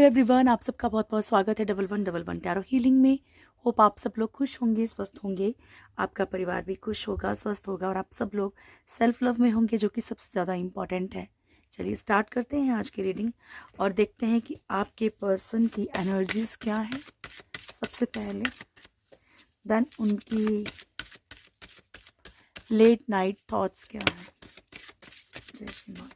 Everyone, आप सबका बहुत बहुत स्वागत है डबल वन टैरो हीलिंग में। होप आप सब लोग खुश होंगे, स्वस्थ होंगे, आपका परिवार भी खुश होगा, स्वस्थ होगा और आप सब लोग सेल्फ लव में होंगे, जो कि सबसे ज़्यादा इम्पॉर्टेंट है। चलिए स्टार्ट करते हैं आज की रीडिंग और देखते हैं कि आपके पर्सन की एनर्जीज क्या है सबसे पहले, देन उनकी लेट नाइट थॉट्स क्या है। जय श्री माँ का।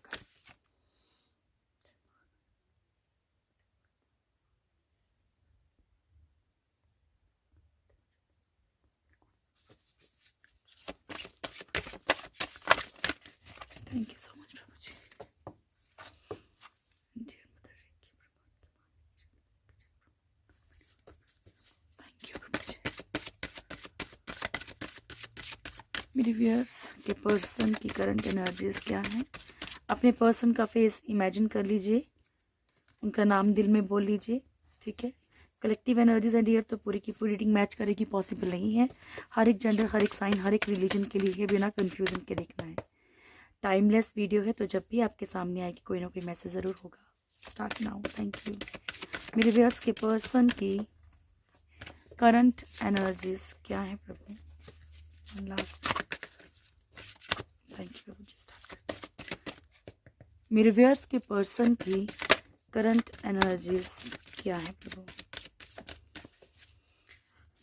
थैंक यू सो मच प्रभु जी। Dear Mother Reiki, thank you प्रभु जी। मेरे व्यूअर्स के पर्सन की करंट एनर्जीज क्या है। अपने पर्सन का फेस इमेजिन कर लीजिए, उनका नाम दिल में बोल लीजिए, ठीक है। कलेक्टिव एनर्जीज एंड डियर तो पूरी की पूरी रीडिंग मैच करेगी, पॉसिबल नहीं है। हर एक जेंडर, हर एक साइन, हर एक रिलीजन के लिए बिना कंफ्यूजन के देखना है। टाइमलेस वीडियो है, तो जब भी आपके सामने आएगी कोई ना कोई मैसेज ज़रूर होगा। Start now. Thank you. मेरे व्यूअर्स के पर्सन की करंट एनर्जीज क्या है प्रभु। लास्ट। थैंक यू प्रभु जी। स्टार्ट करते हैं। मेरे व्यूअर्स के पर्सन की करंट एनर्जीज क्या है प्रभु।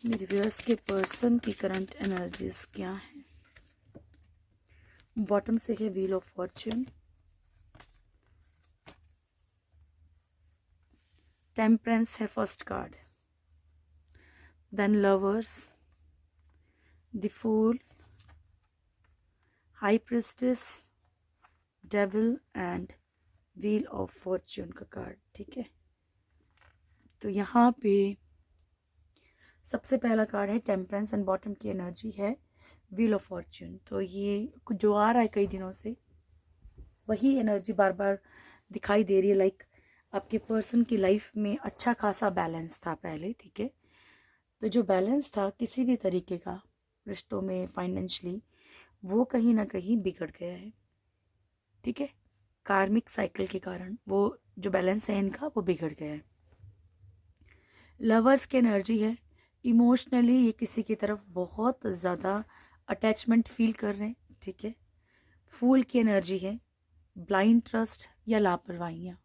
मेरे व्यूअर्स के पर्सन की करंट एनर्जीज क्या है। बॉटम से है व्हील ऑफ फॉर्च्यून, टेम्परेंस है first card, then lovers, the fool, high priestess, devil and wheel of fortune का कार्ड, ठीक है। तो यहाँ पे सबसे पहला कार्ड है टेम्परेंस एंड बॉटम की एनर्जी है व्हील ऑफ फॉर्च्यून। तो ये कुछ जो आ रहा है कई दिनों से, वही एनर्जी बार बार दिखाई दे रही है। लाइक आपके पर्सन की लाइफ में अच्छा खासा बैलेंस था पहले, ठीक है। तो जो बैलेंस था किसी भी तरीके का रिश्तों में, फाइनेंशियली, वो कहीं ना कहीं बिगड़ गया है, ठीक है। कार्मिक साइकिल के कारण वो जो बैलेंस है इनका, वो बिगड़ गया है। लवर्स की एनर्जी है, इमोशनली ये किसी की तरफ बहुत ज़्यादा अटैचमेंट फील कर रहे हैं, ठीक है। फूल की एनर्जी है, ब्लाइंड ट्रस्ट या लापरवाहियाँ।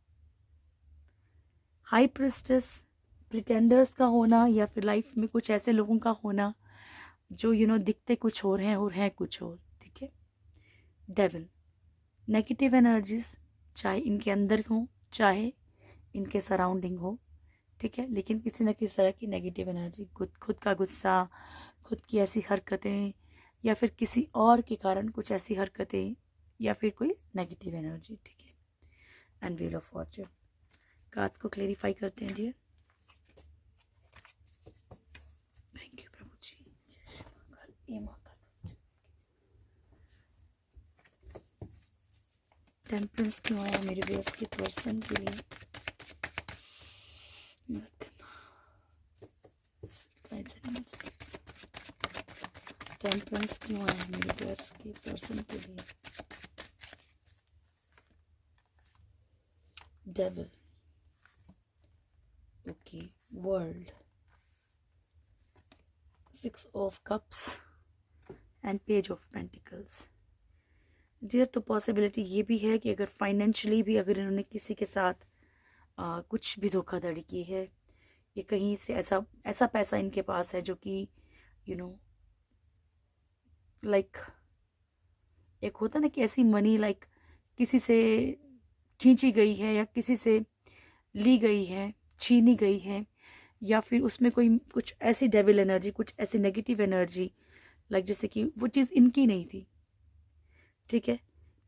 हाई प्रिस्टेस, प्रिटेंडर्स का होना या फिर लाइफ में कुछ ऐसे लोगों का होना जो दिखते कुछ और हैं कुछ और, ठीक है। डेविल, नेगेटिव एनर्जीज, चाहे इनके अंदर हो चाहे इनके सराउंडिंग हो, ठीक है, लेकिन किसी न किसी तरह की नेगेटिव एनर्जी, खुद का गुस्सा, खुद की ऐसी हरकतें या फिर किसी और के कारण कुछ ऐसी हरकतें या फिर कोई नेगेटिव एनर्जी, ठीक है। And wheel of Fortune. Cards को क्लेरिफाई करते हैं डियर। थैंक यू प्रभु जी। जय श्री महाकाल। ए महाकाल। टेम्परेंस क्यों आया मेरे व्यूअर्स के पर्सन के लिए। टेम्परेंस क्यों आया मेरे व्यूअर्स के पर्सन के लिए। Devil, okay, world, 6 of cups and page of pentacles. Dear तो पॉसिबिलिटी ये भी है कि अगर फाइनेंशियली भी अगर इन्होंने किसी के साथ कुछ भी धोखाधड़ी की है, ये कहीं से ऐसा पैसा इनके पास है जो कि लाइक एक होता ना कि ऐसी मनी लाइक किसी से खींची गई है या किसी से ली गई है, छीनी गई है, या फिर उसमें कोई कुछ ऐसी डेविल एनर्जी, कुछ ऐसी नेगेटिव एनर्जी, लाइक जैसे कि वो चीज़ इनकी नहीं थी, ठीक है।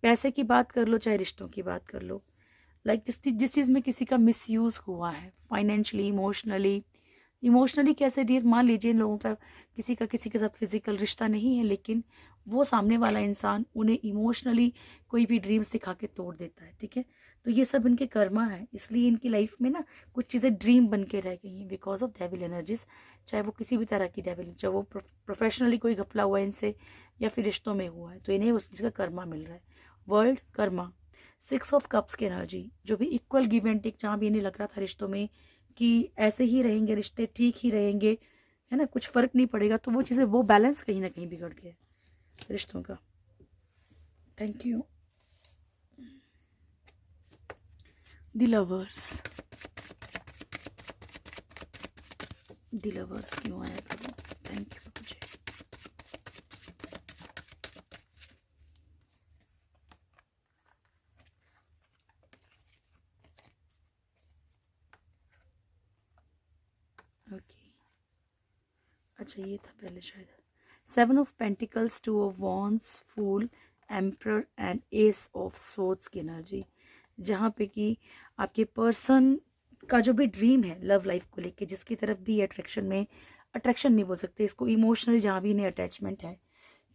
पैसे की बात कर लो चाहे रिश्तों की बात कर लो, लाइक जिस चीज़ में किसी का मिसयूज़ हुआ है फाइनेंशियली, इमोशनली कैसे डियर। मान लीजिए इन लोगों का किसी के साथ फिजिकल रिश्ता नहीं है, लेकिन वो सामने वाला इंसान उन्हें इमोशनली कोई भी ड्रीम्स दिखा के तोड़ देता है, ठीक है। तो ये सब इनके कर्मा है, इसलिए इनकी लाइफ में ना कुछ चीज़ें ड्रीम बन के रह गई हैं बिकॉज ऑफ डेविल एनर्जीज। चाहे वो किसी भी तरह की डेविल, चाहे वो प्रोफेशनली कोई घपला हुआ है इनसे या फिर रिश्तों में हुआ है, तो इन्हें उस चीज़ का कर्मा मिल रहा है। वर्ल्ड, कर्मा, 6 ऑफ कप्स की एनर्जी, जो भी इक्वल गिव एंड टेक, जहाँ भी नहीं लग रहा था रिश्तों में कि ऐसे ही रहेंगे रिश्ते, ठीक ही रहेंगे, है ना, कुछ फर्क नहीं पड़ेगा, तो वो चीज़ें, वो बैलेंस कहीं ना कहीं बिगड़ गया रिश्तों का। Thank you. The lovers, the lovers क्यों आया प्रभु? थैंक यू मुझे। ओके, अच्छा ये था पहले शायद। 7 of pentacles, 2 of wands, fool, emperor and ace of swords की एनर्जी, जहाँ पे कि आपके पर्सन का जो भी ड्रीम है लव लाइफ को लेके, जिसकी तरफ भी अट्रैक्शन में, अट्रैक्शन नहीं बोल सकते इसको, इमोशनली जहाँ भी इन्हें अटैचमेंट है,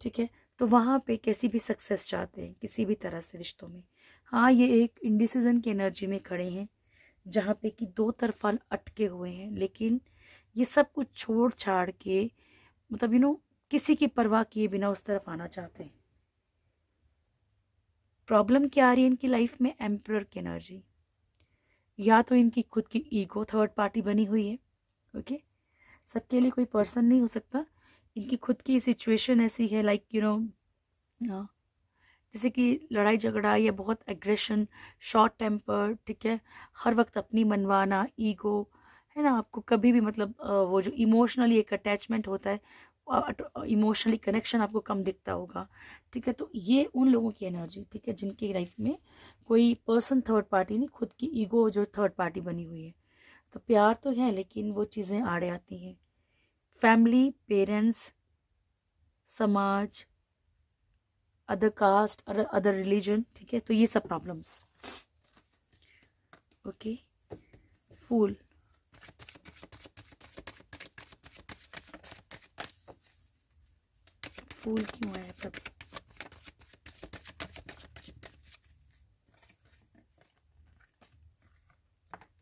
ठीक है, तो वहाँ पे कैसी भी सक्सेस चाहते हैं किसी भी तरह से रिश्तों में। हाँ, ये एक इंडिसीजन की एनर्जी में खड़े हैं, जहाँ पे कि दो तरफा अटके हुए हैं, लेकिन ये सब कुछ छोड़ छाड़ के, मतलब किसी की परवाह किए बिना उस तरफ आना चाहते हैं। प्रॉब्लम क्या आ रही है इनकी लाइफ में? एम्परर की एनर्जी, या तो इनकी खुद की ईगो थर्ड पार्टी बनी हुई है। ओके, सबके लिए कोई पर्सन नहीं हो सकता, इनकी खुद की सिचुएशन ऐसी है, लाइक जैसे कि लड़ाई झगड़ा या बहुत एग्रेशन, शॉर्ट टेम्पर, ठीक है, हर वक्त अपनी मनवाना, ईगो, है ना, आपको कभी भी मतलब वो जो इमोशनली एक अटैचमेंट होता है, इमोशनली कनेक्शन आपको कम दिखता होगा, ठीक है, तो ये उन लोगों की एनर्जी, ठीक है, जिनकी लाइफ में कोई पर्सन थर्ड पार्टी नहीं, खुद की ईगो जो थर्ड पार्टी बनी हुई है। तो प्यार तो है, लेकिन वो चीज़ें आड़े आती हैं, फैमिली, पेरेंट्स, समाज, अदर कास्ट, अदर रिलीजन, ठीक है, तो ये सब प्रॉब्लम्स। ओके, फूल, फूल क्यों आया तब?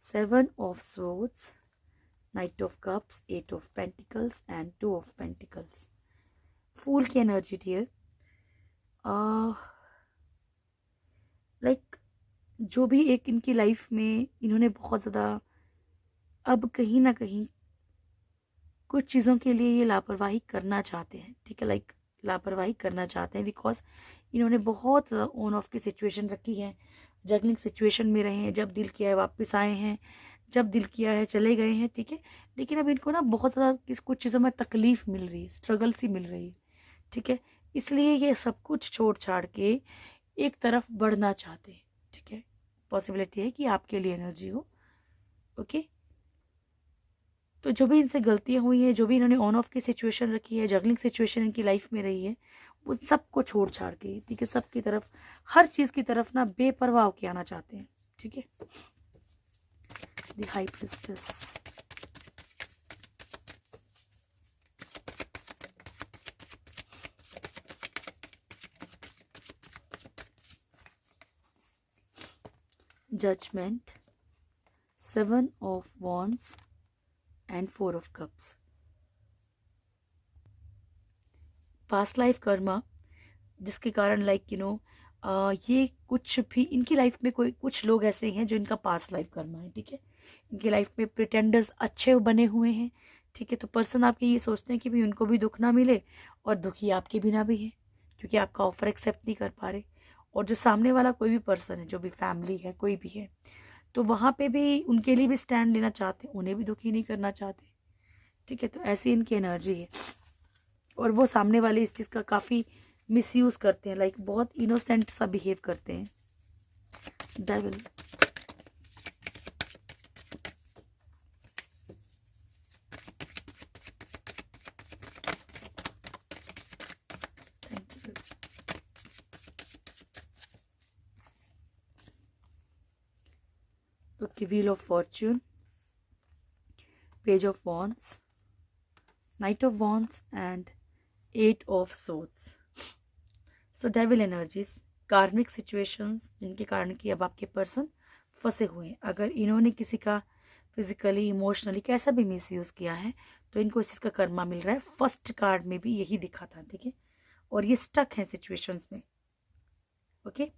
Seven of swords, knight of cups, 8 of pentacles and 2 of pentacles. Fool की एनर्जी डियर, लाइक जो भी एक इनकी लाइफ में इन्होंने बहुत ज़्यादा, अब कहीं ना कहीं कुछ चीज़ों के लिए ये लापरवाही करना चाहते हैं, ठीक है, लाइक लापरवाही करना चाहते हैं, बिकॉज इन्होंने बहुत ऑन ऑफ की सिचुएशन रखी है, जगलिंग सिचुएशन में रहे हैं, जब दिल किया है वापस आए हैं, जब दिल किया है चले गए हैं, ठीक है, लेकिन अब इनको ना बहुत ज़्यादा कुछ चीज़ों में तकलीफ मिल रही है, स्ट्रगल सी मिल रही है, ठीक है, इसलिए ये सब कुछ छोड़ छाड़ के एक तरफ बढ़ना चाहते हैं, ठीक है, पॉसिबिलिटी है कि आपके लिए एनर्जी हो। ओके, तो जो भी इनसे गलतियां हुई हैं, जो भी इन्होंने ऑन ऑफ की सिचुएशन रखी है, जगलिंग सिचुएशन इनकी लाइफ में रही है, वो सबको छोड़ छाड़ के, ठीक है, सबकी तरफ, हर चीज़ की तरफ ना बेपरवाह होके आना चाहते हैं, ठीक है। The high priestess, judgement, 7 of wands and 4 of cups. Past life karma, जिसके कारण लाइक ये कुछ भी इनकी लाइफ में, कोई कुछ लोग ऐसे हैं जो इनका पास्ट लाइफ कर्मा है, ठीक है, इनकी लाइफ में प्रिटेंडर्स अच्छे बने हुए हैं, ठीक है, तो पर्सन आपके ये सोचते हैं कि भाई उनको भी दुख ना मिले और दुखी आपके बिना भी है, क्योंकि आपका ऑफर एक्सेप्ट नहीं कर पा रहे, और जो सामने वाला कोई भी पर्सन है, जो भी फैमिली है, कोई भी है, तो वहाँ पे भी उनके लिए भी स्टैंड लेना चाहते हैं, उन्हें भी दुखी नहीं करना चाहते, ठीक है, तो ऐसी इनकी एनर्जी है, और वो सामने वाले इस चीज़ का काफ़ी मिसयूज करते हैं, लाइक बहुत इनोसेंट सा बिहेव करते हैं। Devil, okay, wheel of Fortune, page of wands, night of wands and 8 of swords. So devil energies, कार्मिक सिचुएशंस, जिनके कारण कि अब आपके पर्सन फंसे हुए हैं, अगर इन्होंने किसी का फिजिकली, इमोशनली कैसा भी मिसयूज किया है, तो इनको इस चीज़ का कर्मा मिल रहा है। फर्स्ट कार्ड में भी यही दिखा था, ठीक है, और ये स्टक है सिचुएशंस में। ओके,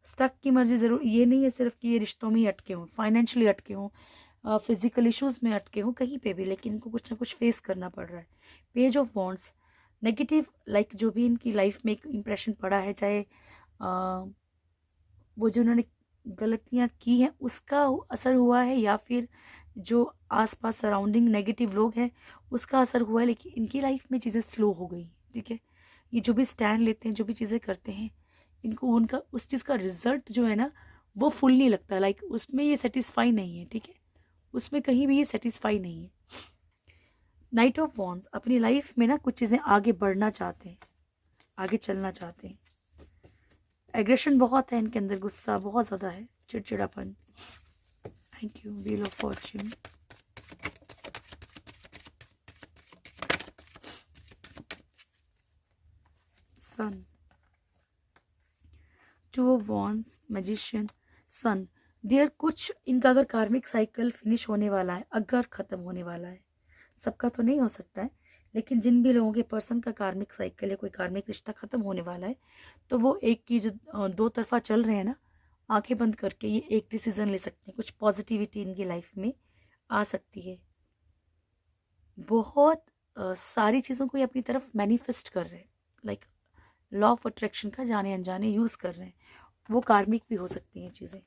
स्टक की मर्जी ज़रूर ये नहीं है सिर्फ कि ये रिश्तों में ही अटके हों, फाइनेंशियली अटके हों, फिजिकल इश्यूज़ में अटके हों, कहीं पे भी, लेकिन इनको कुछ ना कुछ फेस करना पड़ रहा है। Page of wands, negative like जो भी इनकी लाइफ में एक इम्प्रेशन पड़ा है, चाहे वो जो उन्होंने गलतियां की हैं उसका असर हुआ है, या फिर जो आसपास सराउंडिंग नेगेटिव लोग हैं उसका असर हुआ है, लेकिन इनकी लाइफ में चीज़ें स्लो हो गई। ठीक है, ये जो भी स्टैंड लेते हैं, जो भी चीज़ें करते हैं, इनको उनका उस चीज़ का रिजल्ट जो है ना वो फुल नहीं लगता, लाइक उसमें ये सेटिस्फाई नहीं है। ठीक है, उसमें कहीं भी ये सेटिस्फाई नहीं है। नाइट ऑफ वॉन्ड्स, अपनी लाइफ में ना कुछ चीज़ें आगे बढ़ना चाहते हैं, आगे चलना चाहते हैं। एग्रेशन बहुत है इनके अंदर, गुस्सा बहुत ज़्यादा है, चिड़चिड़ापन। Thank you. Wheel of fortune, sun, two of wands, magician, sun. Dear, कुछ इनका अगर कार्मिक साइकिल फिनिश होने वाला है, अगर ख़त्म होने वाला है, सबका तो नहीं हो सकता है, लेकिन जिन भी लोगों के पर्सन का कार्मिक साइकिल या कोई कार्मिक रिश्ता ख़त्म होने वाला है, तो वो एक की जो दो तरफा चल रहे हैं ना, आंखें बंद करके ये एक डिसीजन ले सकते हैं। कुछ पॉजिटिविटी इनकी लाइफ में आ सकती है। बहुत सारी चीज़ों को ये अपनी तरफ मैनिफेस्ट कर रहे हैं, लाइक लॉ ऑफ अट्रैक्शन का जाने अनजाने यूज़ कर रहे हैं। वो कार्मिक भी हो सकती हैं चीज़ें,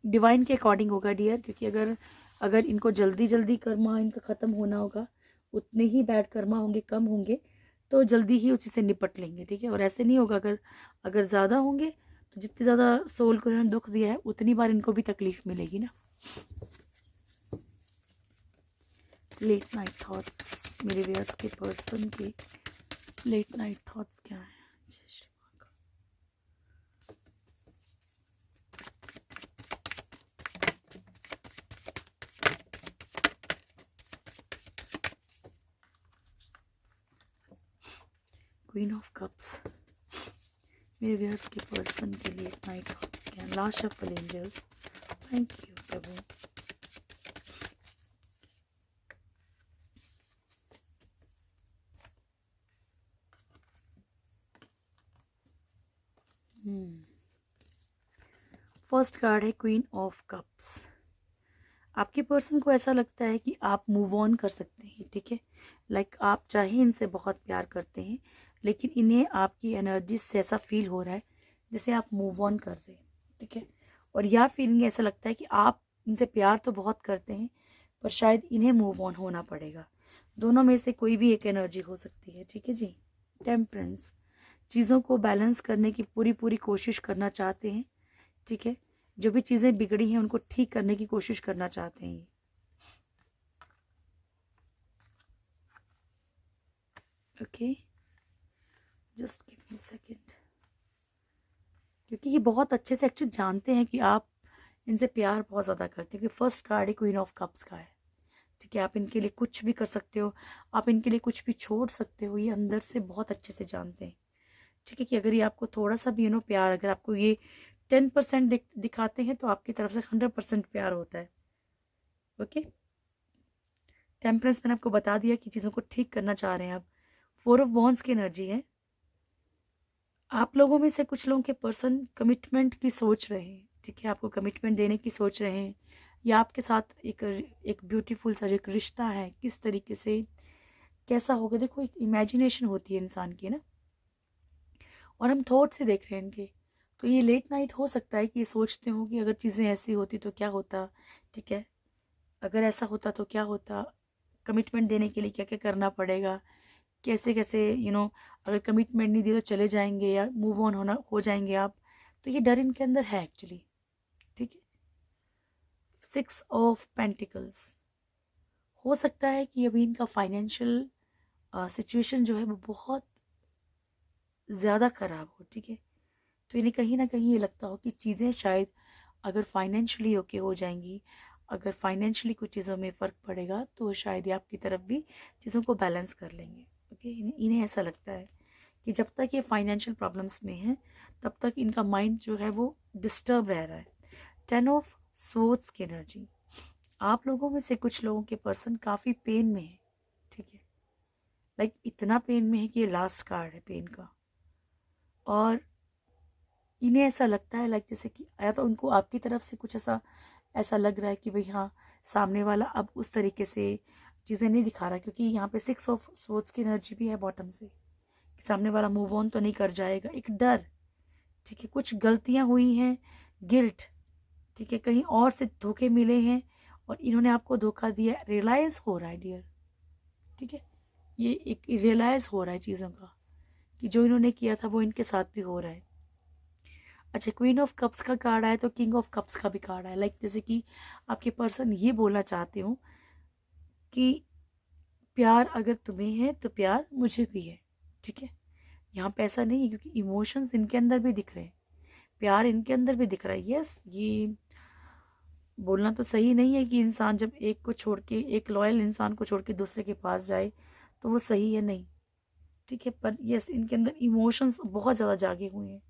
डिवाइन के अकॉर्डिंग होगा डियर, क्योंकि अगर अगर इनको जल्दी जल्दी कर्मा इनका ख़त्म होना होगा, उतने ही बैड कर्मा होंगे, कम होंगे, तो जल्दी ही उसी से निपट लेंगे। ठीक है, और ऐसे नहीं होगा, अगर अगर ज़्यादा होंगे तो जितनी ज़्यादा सोल को इन्होंने दुख दिया है उतनी बार इनको भी तकलीफ मिलेगी ना। लेट नाइट थॉट्स, मेरे व्यूअर्स के पर्सन के लेट नाइट थॉट्स क्या है? जय श्री क्वीन ऑफ कप्स, मेरे व्यूअर्स के पर्सन के लिए नाइट थॉट्स क्या? Last shuffle angels, thank you प्रभु। फर्स्ट कार्ड है क्वीन ऑफ कप्स। आपके पर्सन को ऐसा लगता है कि आप मूव ऑन कर सकते हैं। ठीक है, लाइक आप चाहे इनसे बहुत प्यार करते हैं, लेकिन इन्हें आपकी एनर्जी से ऐसा फील हो रहा है जैसे आप मूव ऑन कर रहे हैं। ठीक है, और या फिर इन्हें ऐसा लगता है कि आप इनसे प्यार तो बहुत करते हैं, पर शायद इन्हें मूव ऑन होना पड़ेगा। दोनों में से कोई भी एक एनर्जी हो सकती है। ठीक है जी। टेम्परेंस, चीज़ों को बैलेंस करने की पूरी पूरी कोशिश करना चाहते हैं। ठीक है, जो भी चीज़ें बिगड़ी हैं उनको ठीक करने की कोशिश करना चाहते हैं। Okay, just give me second, क्योंकि ये बहुत अच्छे से एक्चुअली जानते हैं कि आप इनसे प्यार बहुत ज़्यादा करते हैं, क्योंकि फर्स्ट कार्ड है क्वीन ऑफ कप्स का है। ठीक है, आप इनके लिए कुछ भी कर सकते हो, आप इनके लिए कुछ भी छोड़ सकते हो, ये अंदर से बहुत अच्छे से जानते हैं। ठीक है, कि अगर ये आपको थोड़ा सा भी प्यार, अगर आपको ये 10% दिखाते हैं तो आपकी तरफ से 100% प्यार होता है। ओके, टेम्परेंस मैंने आपको बता दिया कि चीज़ों को ठीक करना चाह रहे हैं आप। 4 ऑफ वॉन्ड्स की एनर्जी है। आप लोगों में से कुछ लोगों के पर्सन कमिटमेंट की सोच रहे हैं। ठीक है, आपको कमिटमेंट देने की सोच रहे हैं, या आपके साथ एक ब्यूटीफुल सा एक रिश्ता है, किस तरीके से कैसा होगा। देखो, एक इमेजिनेशन होती है इंसान की ना, और हम थॉट से देख रहे हैं इनके। तो ये लेट नाइट हो सकता है कि ये सोचते हो कि अगर चीज़ें ऐसी होती तो क्या होता। ठीक है, अगर ऐसा होता तो क्या होता, कमिटमेंट देने के लिए क्या क्या करना पड़ेगा, कैसे कैसे अगर कमिटमेंट नहीं दी तो चले जाएंगे या मूव ऑन होना हो जाएंगे आप। तो ये डर इनके अंदर है एक्चुअली। ठीक है, 6 ऑफ पेंटिकल्स, हो सकता है कि अभी इनका फाइनेंशियल सिचुएशन जो है वो बहुत ज़्यादा ख़राब हो। ठीक है, तो इन्हें कहीं ना कहीं ये लगता हो कि चीज़ें शायद अगर फाइनेंशियली ओके हो जाएंगी, अगर फाइनेंशियली कुछ चीज़ों में फ़र्क पड़ेगा तो शायद ये आपकी तरफ भी चीज़ों को बैलेंस कर लेंगे। ओके, इन्हें ऐसा लगता है कि जब तक ये फाइनेंशियल प्रॉब्लम्स में है तब तक इनका माइंड जो है वो डिस्टर्ब रह रहा है। 10 ऑफ स्वॉर्ड्स की एनर्जी, आप लोगों में से कुछ लोगों के पर्सन काफ़ी पेन में है। ठीक है, लाइक इतना पेन में है कि ये लास्ट कार्ड है पेन का। और इन्हें ऐसा लगता है लाइक जैसे कि या तो उनको आपकी तरफ से कुछ ऐसा ऐसा लग रहा है कि भाई हाँ, सामने वाला अब उस तरीके से चीज़ें नहीं दिखा रहा, क्योंकि यहाँ पे 6 ऑफ स्वॉर्ड्स की एनर्जी भी है बॉटम से, कि सामने वाला मूव ऑन तो नहीं कर जाएगा, एक डर, ठीक है, कुछ गलतियाँ हुई हैं, गिल्ट, ठीक है, कहीं और से धोखे मिले हैं और इन्होंने आपको धोखा दिया, रियलाइज हो रहा है डियर, ठीक है, ये एक रियलाइज हो रहा है चीज़ों का कि जो इन्होंने किया था वो इनके साथ भी हो रहा है। अच्छा, क्वीन ऑफ कप्स का कार्ड आया तो किंग ऑफ कप्स का भी कार्ड आया, लाइक जैसे कि आपके पर्सन ये बोलना चाहते हो कि प्यार अगर तुम्हें है तो प्यार मुझे भी है, ठीक है, यहाँ पे ऐसा नहीं है क्योंकि इमोशंस इनके अंदर भी दिख रहे हैं, प्यार इनके अंदर भी दिख रहा है। यस, ये बोलना तो सही नहीं है कि इंसान जब एक को छोड़ के, एक लॉयल इंसान को छोड़ के दूसरे के पास जाए तो वो सही है, नहीं, ठीक है, पर यस इनके अंदर इमोशंस बहुत ज़्यादा जागे हुए हैं,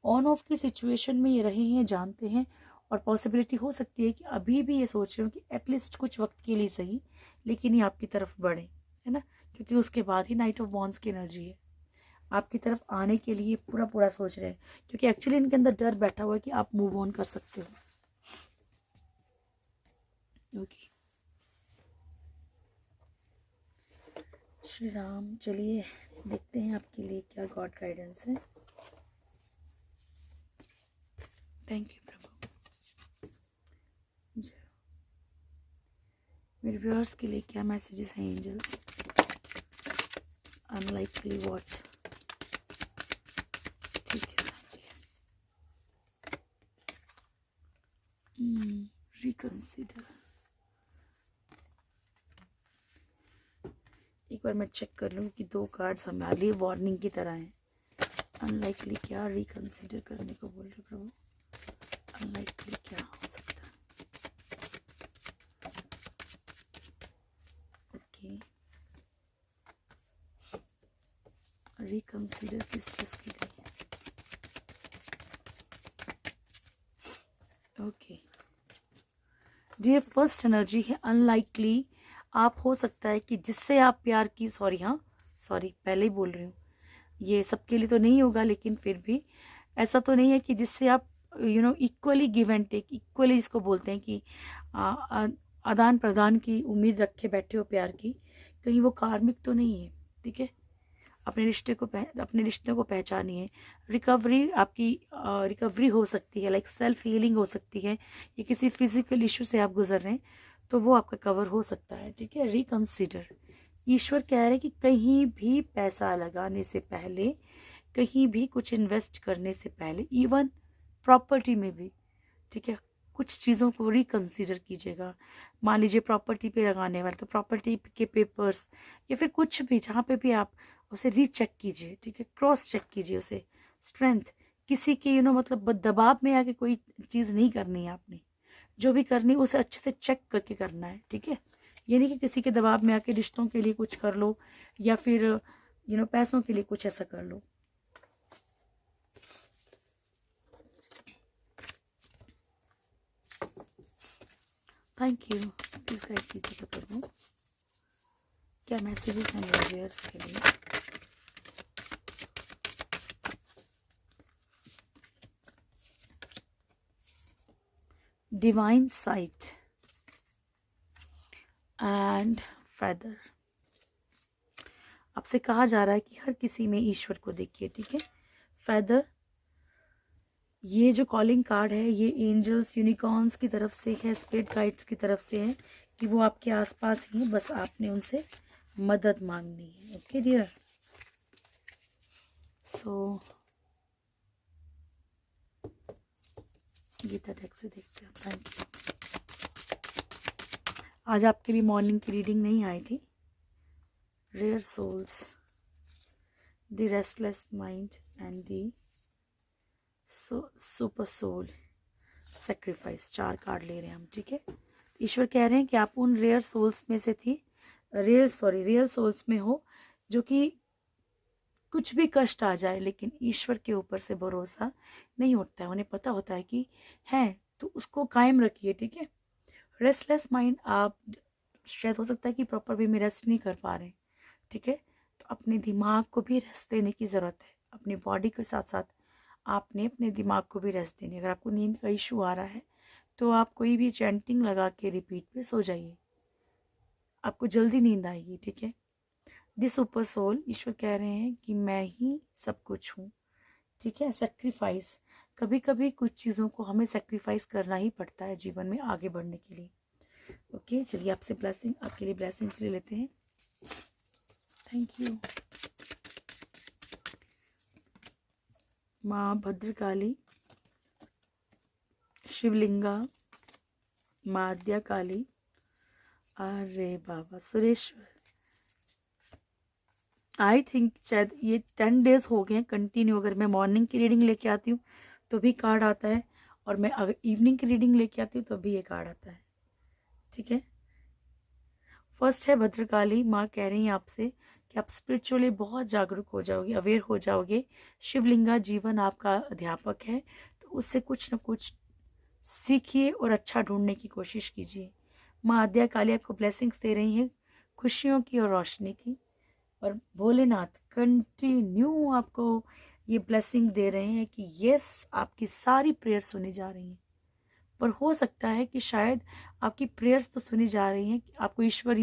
ऑन ऑफ की सिचुएशन में ये रहे हैं, जानते हैं, और पॉसिबिलिटी हो सकती है कि अभी भी ये सोच रहे हो कि एटलीस्ट कुछ वक्त के लिए सही लेकिन ये आपकी तरफ बढ़े, है ना, क्योंकि उसके बाद ही नाइट ऑफ वॉन्ड्स की एनर्जी है, आपकी तरफ आने के लिए पूरा पूरा सोच रहे हैं, क्योंकि एक्चुअली इनके अंदर डर बैठा हुआ है कि आप मूव ऑन कर सकते हो। ओके, श्री राम, चलिए देखते हैं आपके लिए क्या गॉड गाइडेंस है। थैंक यू प्रभु। मेरे व्यूअर्स के लिए क्या मैसेजेस हैं एंजल्स? Unlikely what? ठीक है, रिकंसिडर। एक बार मैं चेक कर लूँ कि 2 कार्ड्स हमारे लिए वार्निंग की तरह हैं। अनलाइकली क्या, रिकंसिडर करने को बोल रहे प्रभु? अनलाइकली क्या हो सकता है? ओके, रिकंसिडर किस चीज़ के लिए? ओके डियर, फर्स्ट एनर्जी है अनलाइकली। आप हो सकता है कि जिससे आप प्यार की, सॉरी पहले ही बोल रही हूँ, ये सबके लिए तो नहीं होगा लेकिन फिर भी ऐसा तो नहीं है कि जिससे आप equally give and take, equally जिसको बोलते हैं कि आदान प्रदान की उम्मीद रखे बैठे हो प्यार की, कहीं वो कार्मिक तो नहीं है, ठीक है, अपने रिश्तों को पहचानिए। रिकवरी आपकी रिकवरी हो सकती है, लाइक सेल्फ हीलिंग हो सकती है, या किसी फिजिकल इशू से आप गुजर रहे हैं तो वो आपका कवर हो सकता है, ठीक है। रिकंसिडर, ईश्वर कह रहे हैं कि कहीं भी पैसा लगाने से पहले, कहीं भी कुछ इन्वेस्ट करने से पहले, इवन प्रॉपर्टी में भी, ठीक है, कुछ चीज़ों को रिकंसिडर कीजिएगा। मान लीजिए प्रॉपर्टी पे लगाने वाले तो प्रॉपर्टी के पेपर्स या फिर कुछ भी, जहाँ पे भी आप उसे रीचेक कीजिए, ठीक है, क्रॉस चेक कीजिए उसे। स्ट्रेंथ, किसी के मतलब दबाव में आके कोई चीज़ नहीं करनी है आपने, जो भी करनी है उसे अच्छे से चेक करके करना है, ठीक है। ये नहीं कि किसी के दबाव में आके रिश्तों के लिए कुछ कर लो या फिर पैसों के लिए कुछ ऐसा कर लो। थैंक यू, प्लीज गाइड कीजिएगा प्रभु, क्या मैसेजेस हैं मेरे व्यूअर्स के लिए? डिवाइन साइट एंड फेदर, आपसे कहा जा रहा है कि हर किसी में ईश्वर को देखिए, ठीक है। फेदर, ये जो कॉलिंग कार्ड है ये एंजल्स यूनिकॉर्न्स की तरफ से है, स्पिरिट गाइड्स की तरफ से है कि वो आपके आसपास ही, बस आपने उनसे मदद मांगनी है। ओके डियर, सो गीता टेक से देखते हैं। Thank you. आज आपके लिए मॉर्निंग की रीडिंग नहीं आई थी। Rare souls, the restless mind and the super soul sacrifice, 4 card ले रहे हैं हम, ठीक है। ईश्वर कह रहे हैं कि आप उन रेयर सोल्स में से थी, रियल सोल्स में हो, जो कि कुछ भी कष्ट आ जाए लेकिन ईश्वर के ऊपर से भरोसा नहीं होता है, उन्हें पता होता है कि है तो उसको कायम रखिए, ठीक है। रेस्टलेस माइंड, आप शायद हो सकता है कि प्रॉपर वे में रेस्ट नहीं कर पा रहे, ठीक है, तो अपने दिमाग को भी रेस्ट देने की ज़रूरत है, अपनी बॉडी के साथ साथ आपने अपने दिमाग को भी रेस्ट देनी। अगर आपको नींद का इशू आ रहा है तो आप कोई भी चैंटिंग लगा के रिपीट पे सो जाइए, आपको जल्दी नींद आएगी, ठीक है। दिस सुपर सोल, ईश्वर कह रहे हैं कि मैं ही सब कुछ हूँ, ठीक है। सेक्रीफाइस, कभी कभी कुछ चीज़ों को हमें सेक्रीफाइस करना ही पड़ता है जीवन में आगे बढ़ने के लिए। ओके, चलिए आपसे ब्लेसिंग, आपके लिए ब्लेसिंग्स ले लेते हैं। Thank you. माँ भद्रकाली, शिवलिंगा, माँ आद्या काली, अरे बाबा सुरेश्वर, आई थिंक शायद ये 10 डेज हो गए हैं कंटिन्यू। अगर मैं मॉर्निंग की रीडिंग लेके आती हूँ तो भी कार्ड आता है, और मैं अगर इवनिंग की रीडिंग लेके आती हूँ तो भी ये कार्ड आता है, ठीक है। फर्स्ट है भद्रकाली, माँ कह रही हैं आपसे कि आप स्पिरिचुअली बहुत जागरूक हो जाओगे, अवेयर हो जाओगे। शिवलिंगा जीवन आपका अध्यापक है, तो उससे कुछ ना कुछ सीखिए और अच्छा ढूंढने की कोशिश कीजिए। माँ आद्या काली आपको ब्लेसिंग्स दे रही हैं, खुशियों की और रोशनी की। और भोलेनाथ कंटिन्यू आपको ये ब्लेसिंग दे रहे हैं कि यस, आपकी सारी प्रेयर सुनी जा रही हैं। पर हो सकता है कि शायद आपकी प्रेयर्स तो सुनी जा रही हैं कि आपको ईश्वर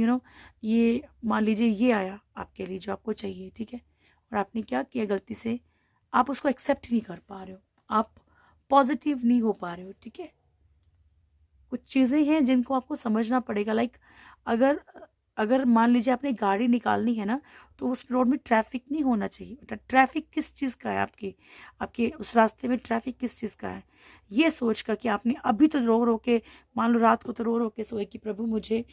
ये मान लीजिए ये आया आपके लिए जो आपको चाहिए, ठीक है। और आपने क्या किया गलती से, आप उसको एक्सेप्ट नहीं कर पा रहे हो, आप पॉजिटिव नहीं हो पा रहे हो, ठीक है। कुछ चीज़ें हैं जिनको आपको समझना पड़ेगा। लाइक अगर अगर मान लीजिए आपने गाड़ी निकालनी है ना, तो उस रोड में ट्रैफिक नहीं होना चाहिए। ट्रैफिक किस चीज़ का है, आपके आपके उस रास्ते में ट्रैफिक किस चीज़ का है, ये सोच कर कि आपने अभी तो रो रो के, मान लो रात को तो रो रो के सोए कि प्रभु मुझे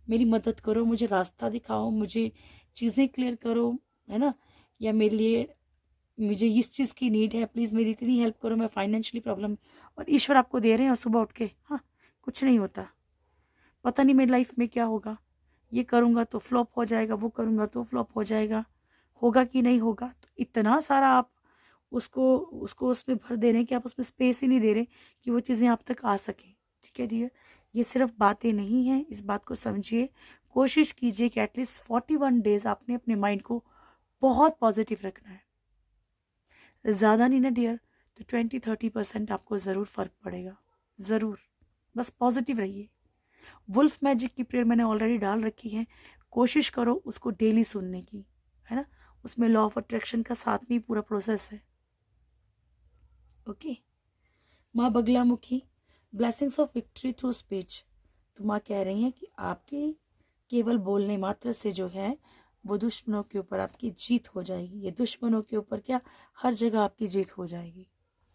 मेरी मदद करो, मुझे रास्ता दिखाओ, मुझे चीज़ें क्लियर करो, है ना, या मेरे लिए मुझे इस चीज़ की नीड है, प्लीज़ मेरी इतनी हेल्प करो, मैं फाइनेंशियली प्रॉब्लम, और ईश्वर आपको दे रहे हैं और सुबह उठ के हाँ कुछ नहीं होता, पता नहीं मेरी लाइफ में क्या होगा, ये करूँगा तो फ्लॉप हो जाएगा, वो करूँगा तो फ्लॉप हो जाएगा, होगा कि नहीं होगा। तो इतना सारा आप उसको उसको उसमें भर दे रहे हैं कि आप उसमें स्पेस ही नहीं दे रहे कि वो चीज़ें आप तक आ सकें, ठीक है डियर। ये सिर्फ बातें नहीं हैं, इस बात को समझिए, कोशिश कीजिए कि एटलीस्ट 41 डेज आपने अपने माइंड को बहुत पॉजिटिव रखना है, ज़्यादा नहीं ना डियर, तो 20-30% आपको ज़रूर फ़र्क पड़ेगा, ज़रूर। बस पॉजिटिव रहिए। वुल्फ मैजिक की प्रेयर मैंने ऑलरेडी डाल रखी है, कोशिश करो उसको डेली सुनने की, है ना। उसमें लॉ ऑफ अट्रैक्शन का साथ में पूरा प्रोसेस है। ओके। माँ Baglamukhi, blessings of victory through speech. तो माँ कह रही हैं कि आपके केवल बोलने मात्र से जो है वो दुश्मनों के ऊपर आपकी जीत हो जाएगी। ये दुश्मनों के ऊपर क्या, हर जगह आपकी जीत हो जाएगी,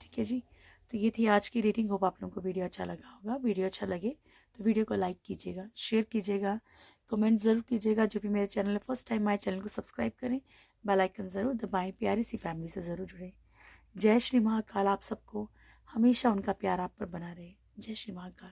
ठीक है जी। तो ये थी आज की रीडिंग। होप आप लोगों को वीडियो अच्छा लगा होगा। वीडियो अच्छा लगे तो वीडियो को लाइक कीजिएगा, शेयर कीजिएगा, कमेंट ज़रूर कीजिएगा। जो भी मेरे चैनल है फर्स्ट टाइम आए, चैनल को सब्सक्राइब करें, बेल आइकन ज़रूर दबाएं, प्यारी सी फैमिली से ज़रूर जुड़ें। जय श्री महाकाल, आप सबको हमेशा उनका प्यार आप पर बना रहे। जय श्री महाकाल।